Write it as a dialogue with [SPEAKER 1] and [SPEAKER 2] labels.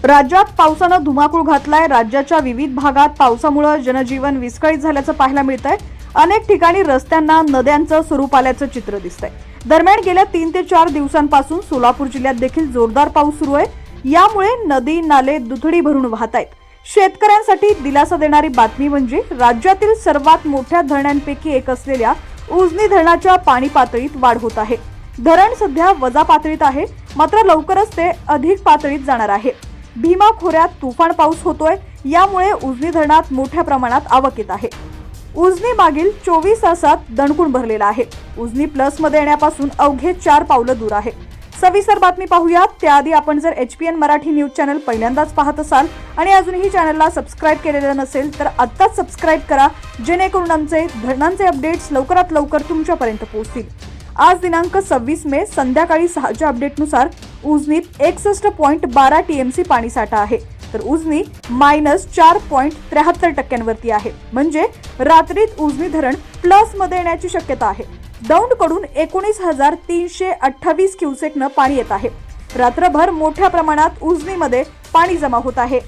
[SPEAKER 1] राज्यात पावसानं धुमाकूळ घातलाय। राज्याच्या विविध भागात पावसामुळे जनजीवन विस्कळीत झाल्याचं पाहायला मिळतंय। अनेक ठिकाणी रस्त्यांना नद्यांचं स्वरूप आल्याचं चित्र दिसतंय। दरम्यान गेल्या 3 ते 4 दिवसांपासून सोलापूर जिल्ह्यात देखील जोरदार पाऊस सुरू आहे। यामुळे नदी नाले दुथडी भरून वाहत आहेत। शेतकऱ्यांसाठी दिलासा देणारी बातमी म्हणजे राज्यातील सर्वात मोठ्या धरणांपैकी एक असलेल्या उजनी धरणाच्या पाणी पातळीत वाढ होत आहे। धरण सध्या वजा पातळीत आहे, मात्र लवकरच ते अधिक पातळीत जाणार आहे। भीमा खोऱ्यात तुफान पाऊस होतोय, यामुळे उजनी धरणात मोठ्या प्रमाणात आवक येत आहे। उजनी मागील 24 तासात दणकून भरलेला आहे। उजनी प्लस मध्ये येण्यापासून अवघे 4 पावलं दूर आहे। सविस्तर बातमी पाहूयात। त्याआधी आपण जर HPN मराठी न्यूज चॅनल पहिल्यांदाच पाहत असाल आणि अजूनही चॅनलला सबस्क्राइब केलेलं नसेल तर आत्ताच सबस्क्राइब करा, जेणेकरून आमचे धरणांचे अपडेट्स लवकरात लवकर तुमच्यापर्यंत पोहोचतील। आज दिनांक 26 मे संध्याकाळी 6च्या अपडेटनुसार उजनीत 61.12 TMC पाणीसाठा आहे, तर उजनी -4.73% आहे। म्हणजे रात्रीत उजनी धरण प्लस मध्ये येण्याची शक्यता आहे। दौंडकडून 19,328 क्युसेकनं पाणी येत आहे। रात्रभर मोठ्या प्रमाणात उजनीमध्ये पाणी जमा होत आहे।